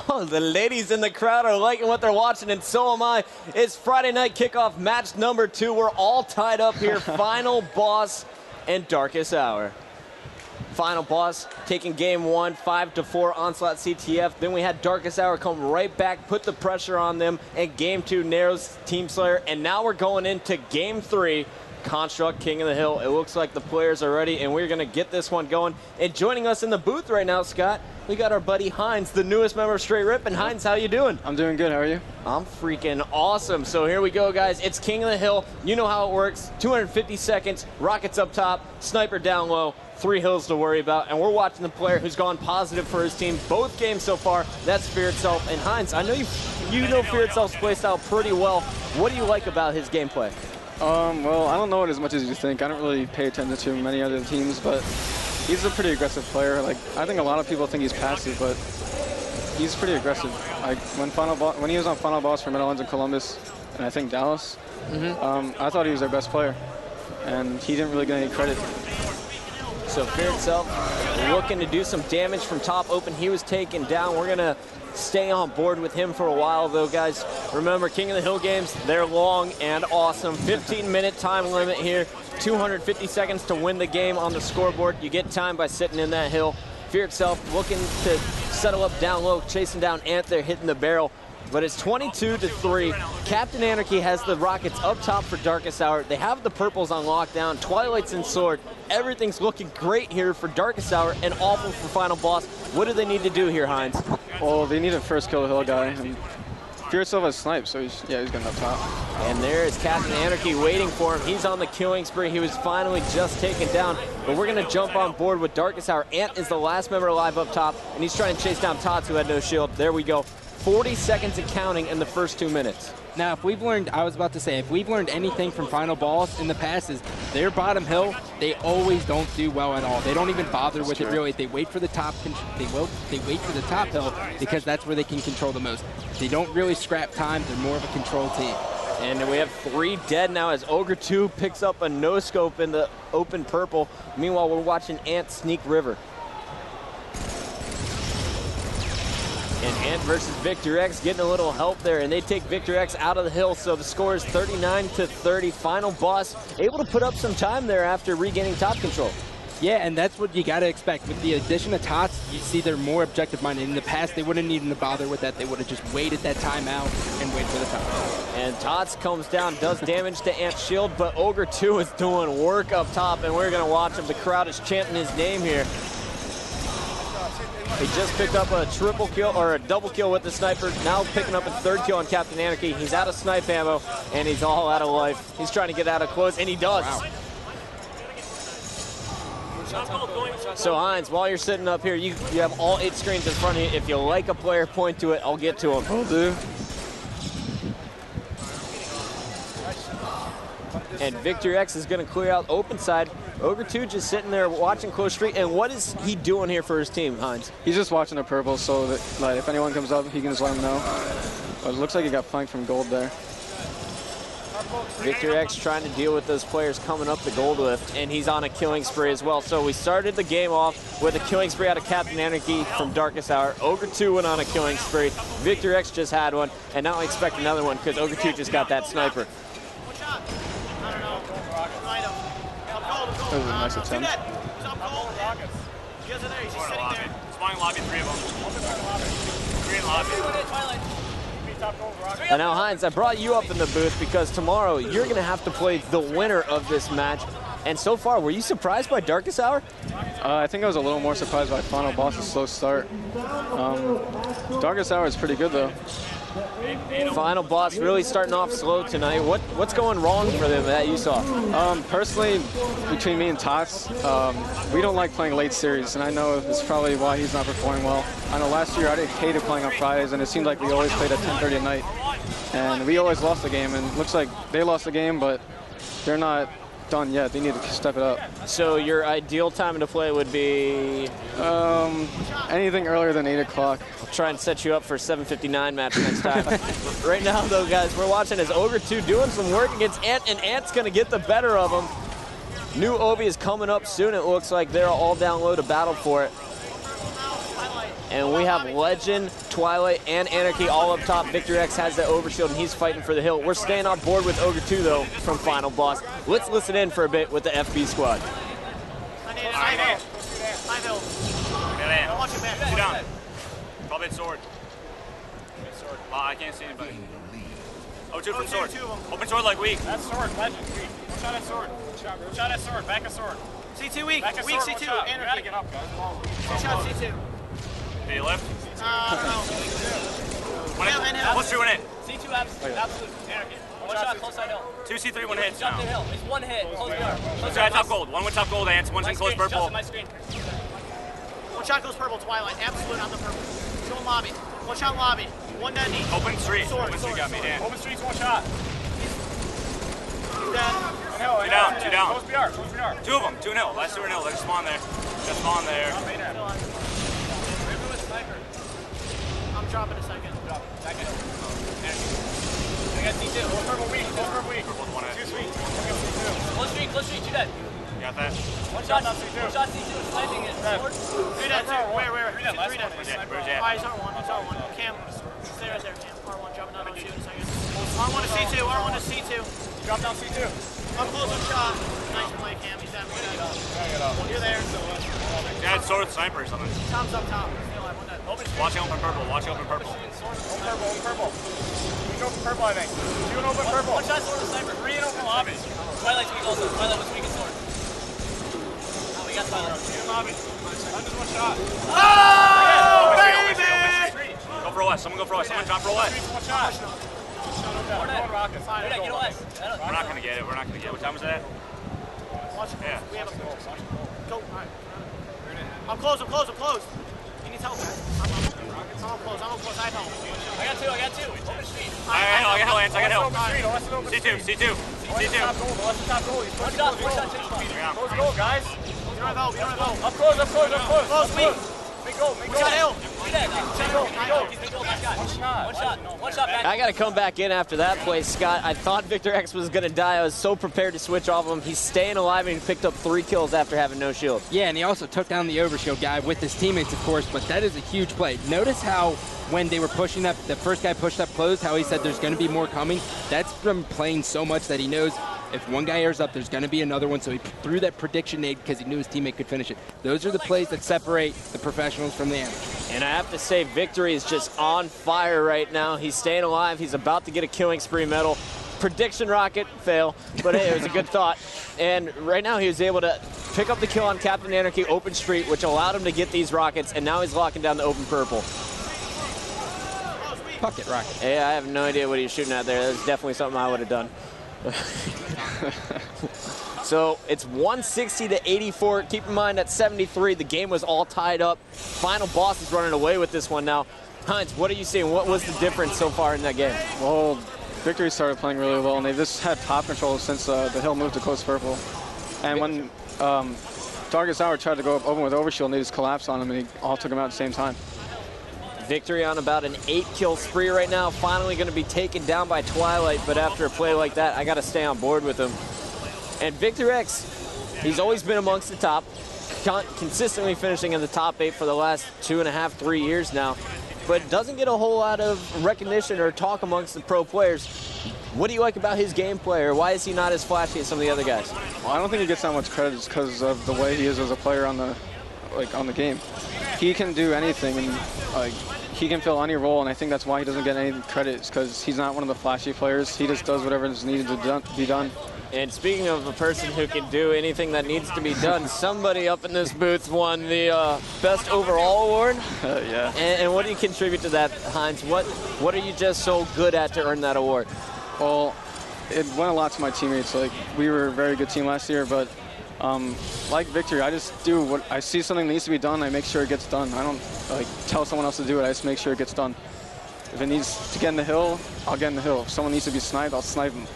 Oh, the ladies in the crowd are liking what they're watching, and so am I. It's Friday night kickoff match number 2. We're all tied up here. Final Boss and Darkest Hour. Final Boss taking game 1, 5-4 Onslaught CTF. Then we had Darkest Hour come right back, put the pressure on them, and game 2 narrows Team Slayer. And now we're going into game 3. Construct, King of the Hill. It looks like the players are ready, and we're going to get this one going. And joining us in the booth right now, Scott, we got our buddy Heinz, the newest member of Straight Rippin. Heinz, how you doing? I'm doing good. How are you? I'm freaking awesome. So here we go, guys. It's King of the Hill. You know how it works. 250 seconds, rockets up top, sniper down low, 3 hills to worry about. And we're watching the player who's gone positive for his team both games so far. That's Fear Itself. And Heinz, I know you know Fear Itself's playstyle pretty well. What do you like about his gameplay? Well, I don't know it as much as you think. I don't really pay attention to many other teams, but he's a pretty aggressive player. Like, I think a lot of people think he's passive, but he's pretty aggressive. Like, when he was on Final Boss for Meadowlands in Columbus, and I think Dallas, I thought he was their best player, and he didn't really get any credit. So Fear Itself looking to do some damage from top open. He was taken down. We're going to stay on board with him for a while, though, guys. Remember, King of the Hill games, they're long and awesome. 15-minute time limit here. 250 seconds to win the game on the scoreboard. You get time by sitting in that hill. Fear Itself looking to settle up down low, chasing down Ant there, hitting the barrel. But it's 22-3. Captain Anarchy has the rockets up top for Darkest Hour. They have the purples on lockdown. Twilight's in sword. Everything's looking great here for Darkest Hour and awful for Final Boss. What do they need to do here, Heinz? Well, they need a first kill the hill guy. And Fear Itself has snipe, so he's getting up top. And there is Captain Anarchy waiting for him. He's on the killing spree. He was finally just taken down. But we're going to jump on board with Darkest Hour. Ant is the last member alive up top, and he's trying to chase down Tots, who had no shield. There we go. 40 seconds of counting in the first 2 minutes. Now, if we've learned, I was about to say, if we've learned anything from Final Boss in the past is their bottom hill, they always don't do well at all. They don't even bother with it really. They wait for the top. They wait for the top hill because that's where they can control the most. They don't really scrap time. They're more of a control team. And we have 3 dead now as Ogre 2 picks up a no-scope in the open purple. Meanwhile, we're watching Ant sneak river. And Ant versus Victor X getting a little help there, and they take Victor X out of the hill, so the score is 39-30. Final Boss able to put up some time there after regaining top control. Yeah, and that's what you got to expect. With the addition of Tots, you see they're more objective-minded. In the past, they wouldn't even bother with that. They would have just waited that time out and wait for the top. And Tots comes down, does damage to Ant's shield, but Ogre 2 is doing work up top, and we're going to watch him. The crowd is chanting his name here. He just picked up a triple kill, or a double kill with the sniper, now picking up a 3rd kill on Captain Anarchy. He's out of snipe ammo, and he's all out of life. He's trying to get out of close, and he does. Wow. So Heinz, while you're sitting up here, you have all 8 screens in front of you. If you like a player, point to it. I'll get to him. Will do. And Victor X is going to clear out open side. Ogre 2 just sitting there watching close street. And what is he doing here for his team, Heinz? He's just watching the purple, so that, like, if anyone comes up, he can just let him know. But it looks like he got flanked from gold there. Victor X trying to deal with those players coming up the gold lift, and he's on a killing spree as well. So we started the game off with a killing spree out of Captain Anarchy from Darkest Hour. Ogre 2 went on a killing spree. Victor X just had one, and now I expect another one because Ogre 2 just got that sniper. That was a nice attempt. Spawning lobby, 3 of them. 3 in lobby. And now, Heinz, I brought you up in the booth because tomorrow you're going to have to play the winner of this match. And so far, were you surprised by Darkest Hour? I think I was a little more surprised by Final Boss's slow start. Darkest Hour is pretty good, though. Final Boss really starting off slow tonight. What's going wrong for them that you saw? Personally, between me and Tots, we don't like playing late series, and I know it's probably why he's not performing well. I know last year I hated playing on Fridays, and it seemed like we always played at 10:30 at night. And we always lost the game, and it looks like they lost the game, but they're not done yet. They need to step it up. So your ideal time to play would be? Anything earlier than 8 o'clock. I'll try and set you up for a 7:59 match next time. Right now, though, guys, we're watching as Ogre 2 doing some work against Ant, and Ant's going to get the better of him. New Obi is coming up soon. It looks like they're all down low to battle for it. And we have Legend, Twilight, and Anarchy all up top. Victor X has that overshield, and he's fighting for the hill. We're staying on board with Ogre 2, though, from Final Boss. Let's listen in for a bit with the FB squad. Two down. Probably at sword. I can't see anybody. Oh, two from sword. Open sword like weak. That's sword, Legend, weak. One shot at sword. One shot at sword, back at sword. C2 weak. Back at Weak sword, C2. one shot. Anarchy. You gotta get up, guys. One shot C2. Did he lift? No. One hit. Let's do one hit. C2 absolute. Anarchy. One shot close side hill. 2 C3, one hit. Jump the hill. It's one hit. Close guard. One's at top gold. One with top gold ants. One's in close purple. My screen. One shot goes purple. Twilight. Absolute on the purple. Two in lobby. One shot lobby. One dead knee. Open street. Sword, Open street got me. Dan. Open street's one shot. Two dead. Two down. Close BR. Two of them. 2 0. Last 2 are 0. They're just spawn there. Just spawn there. I'm dropping a second. Second. I got C2. Close purple weak. Purple's one hit. Two sweet. Close street. Two dead. Got that? One shot C2. One shot C2. Sniping it. Sword. Three dead. Where? Three dead. Where's that? Alright, he's R1. Cam. Stay right there, Cam. R1. Dropping down on 2 in a second. R1 to C2. R1 to C2. Drop down C2. I'm close on shot. Nice play, Cam. He's down. You're there. Yeah, it's sword sniper or something. Tom's up top. Watch open purple. Watch open purple. Open purple. You can open purple, I think. You can open purple. One shot sword and sniper. 3 and open lobby. Twilight's weak also. Twilight was weak and sword. Oh, we got Twilight. 2 in lobby. Just one shot. Oh, baby! Go for OS. Someone go for OS. Someone drop for OS. One shot. We're not going to get it. We're not going to get it. What time was that? Yeah. We have a go. Alright. I'm close. He needs help, guys. I'm close. I have help. I got two. Open street. I got help. C2. Top goal. One shot. Close goal, guys. We don't have help. Up close. Weak. Big goal. We got help. One shot back. I got to come back in after that play, Scott. I thought Victor X was going to die. I was so prepared to switch off him. He's staying alive and he picked up 3 kills after having no shield. Yeah, and he also took down the overshield guy with his teammates, of course, but that is a huge play. Notice how when they were pushing up, the first guy pushed up close, how he said there's going to be more coming. That's from playing so much that he knows if one guy airs up, there's going to be another one, so he threw that prediction nade because he knew his teammate could finish it. Those are the plays that separate the professionals from the amateurs. And I have to say, Victory is just on fire right now. He's staying alive. He's about to get a killing spree medal. Prediction rocket, fail, but hey, it was a good thought. And right now he was able to pick up the kill on Captain Anarchy open street, which allowed him to get these rockets, and now he's locking down the open purple. Bucket rocket. Yeah, I have no idea what he was shooting at there. That's definitely something I would have done. So it's 160 to 84. Keep in mind at 73, the game was all tied up. Final Boss is running away with this one now. Heinz, what are you seeing? What was the difference so far in that game? Well, Victory started playing really well, and they've just had top control since the hill moved to close purple. And when Darkest Hour tried to go up open with overshield, and they just collapsed on him, and he all took him out at the same time. Victory on about an 8-kill spree right now. Finally going to be taken down by Twilight, but after a play like that, I got to stay on board with him. And Victor X, he's always been amongst the top, consistently finishing in the top 8 for the last 2.5, 3 years now, but doesn't get a whole lot of recognition or talk amongst the pro players. What do you like about his gameplay, or why is he not as flashy as some of the other guys? Well, I don't think he gets that much credit just because of the way he is as a player on the game. He can do anything, and he can fill any role, and I think that's why he doesn't get any credit, because he's not one of the flashy players. He just does whatever is needed to be done. And speaking of a person who can do anything that needs to be done, somebody up in this booth won the Best Overall Award. Yeah. And what do you contribute to that, Heinz? What are you just so good at to earn that award? Well, it went a lot to my teammates. Like, we were a very good team last year, but like Victory, I just do what I see something needs to be done, I make sure it gets done. I don't tell someone else to do it, I just make sure it gets done. If it needs to get in the hill, I'll get in the hill. If someone needs to be sniped, I'll snipe them.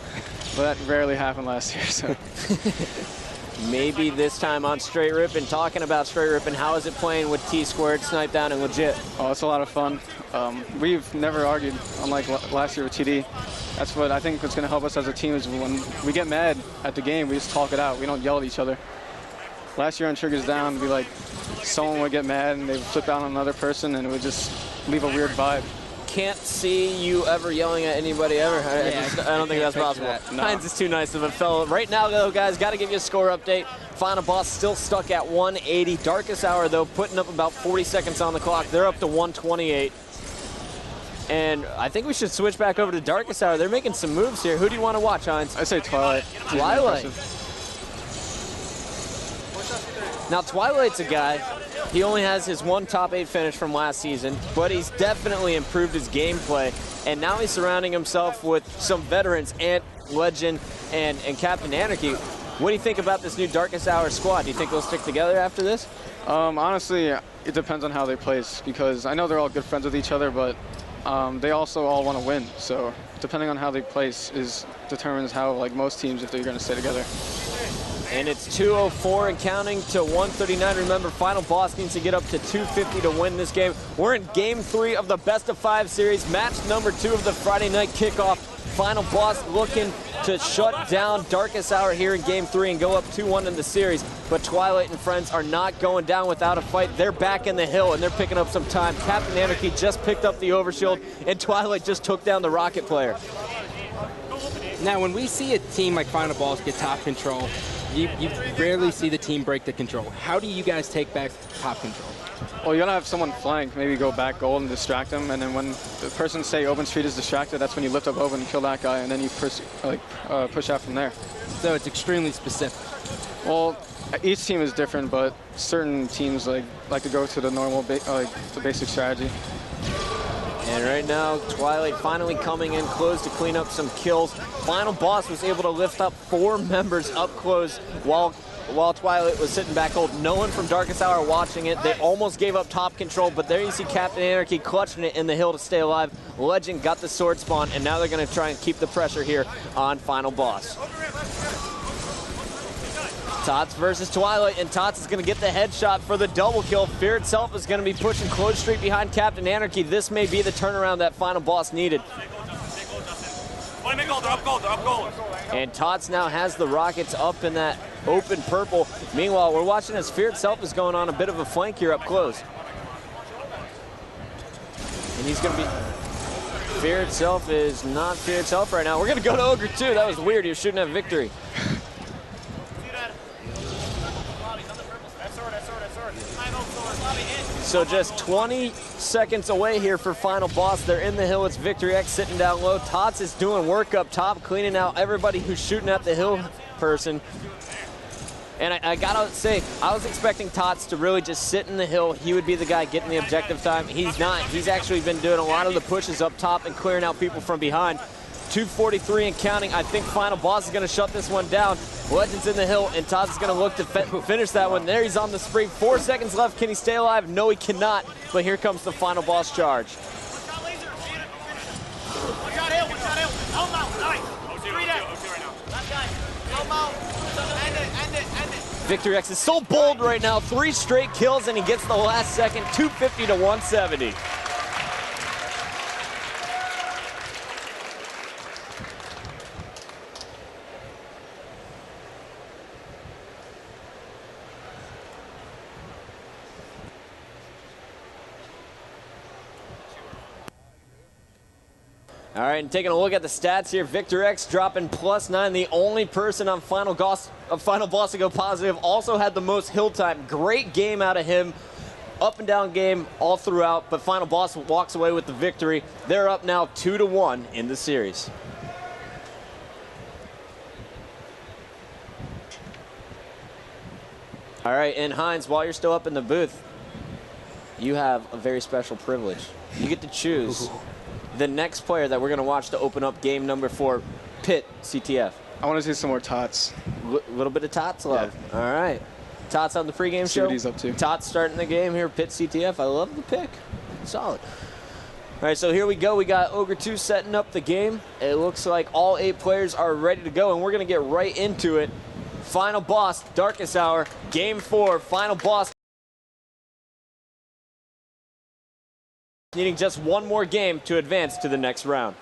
But that rarely happened last year, so. Maybe this time on Straight Rippin. Talking about Straight Rippin, how is it playing with Tsquared, Snipedown, and Legit? Oh, it's a lot of fun. We've never argued, unlike last year with TD. That's what I think is going to help us as a team, is when we get mad at the game, we just talk it out. We don't yell at each other. last year on Triggers Down, it'd be like someone would get mad and they would flip out on another person and it would just leave a weird vibe. Can't see you ever yelling at anybody ever. I don't think that's possible. No. Hines is too nice of a fellow. Right now, though, guys, got to give you a score update. Final Boss still stuck at 180. Darkest Hour, though, putting up about 40 seconds on the clock. They're up to 128. And I think we should switch back over to Darkest Hour. They're making some moves here. Who do you want to watch, Hines? I say Twilight. Twilight. Now, Twilight's a guy, he only has his one top 8 finish from last season, but he's definitely improved his gameplay, and now he's surrounding himself with some veterans, Ant, Legend, and Captain Anarchy. What do you think about this new Darkest Hour squad? Do you think they'll stick together after this? Honestly, it depends on how they place, because I know they're all good friends with each other, but they also all want to win, so depending on how they place determines how, like most teams, if they're going to stay together. And it's 204 and counting to 139. Remember, Final Boss needs to get up to 250 to win this game. We're in Game 3 of the Best of 5 series, match number 2 of the Friday night kickoff. Final Boss looking to shut down Darkest Hour here in Game 3 and go up 2-1 in the series. But Twilight and friends are not going down without a fight. They're back in the hill, and they're picking up some time. Captain Anarchy just picked up the overshield, and Twilight just took down the rocket player. Now, when we see a team like Final Boss get top control, you rarely see the team break the control. How do you guys take back top control? Well, you gotta have someone flank, maybe go back gold and distract them, and then when the person say open street is distracted, that's when you lift up open and kill that guy, and then you push out from there. So it's extremely specific. Well, each team is different, but certain teams like to go to the normal, the basic strategy. And right now, Twilight finally coming in close to clean up some kills. Final Boss was able to lift up 4 members up close while Twilight was sitting back old. No one from Darkest Hour watching it. They almost gave up top control, but there you see Captain Anarchy clutching it in the hill to stay alive. Legend got the sword spawn, and now they're going to try and keep the pressure here on Final Boss. Tots versus Twilight, and Tots is going to get the headshot for the double kill. Fear itself is going to be pushing close street behind Captain Anarchy. This may be the turnaround that Final Boss needed. And Tots now has the rockets up in that open purple. Meanwhile, we're watching as Fear itself is going on a bit of a flank here up close. And he's going to be... Fear itself is not Fear itself right now. We're going to go to Ogre too. That was weird. He was shooting at Victory. So just 20 seconds away here for Final Boss. They're in the hill. It's Victory X sitting down low. Tots is doing work up top, cleaning out everybody who's shooting at the hill person. And I gotta say, I was expecting Tots to really just sit in the hill. He would be the guy getting the objective time. He's not. He's actually been doing a lot of the pushes up top and clearing out people from behind. 2:43 and counting. I think Final Boss is going to shut this one down. Legend's in the hill, and Tots is going to look to finish that one. There he's on the spree. 4 seconds left. Can he stay alive? No, he cannot. But here comes the Final Boss charge. Victory X is so bold right now. 3 straight kills, and he gets the last second. 250 to 170. All right, and taking a look at the stats here, Victor X dropping +9. The only person on Final Boss to go positive. Also had the most hill time. Great game out of him. Up and down game all throughout, but Final Boss walks away with the victory. They're up now 2-1 in the series. All right, and Hines, while you're still up in the booth, you have a very special privilege. You get to choose the next player that we're going to watch to open up game number 4, Pit CTF. I want to see some more Tots. Little bit of Tots love. Yeah. All right. Tots on the pregame show. See what he's up to. Tots starting the game here, Pit CTF. I love the pick. Solid. All right, so here we go. We got Ogre 2 setting up the game. It looks like all 8 players are ready to go, and we're going to get right into it. Final Boss, Darkest Hour, Game 4, Final Boss. Needing just one more game to advance to the next round.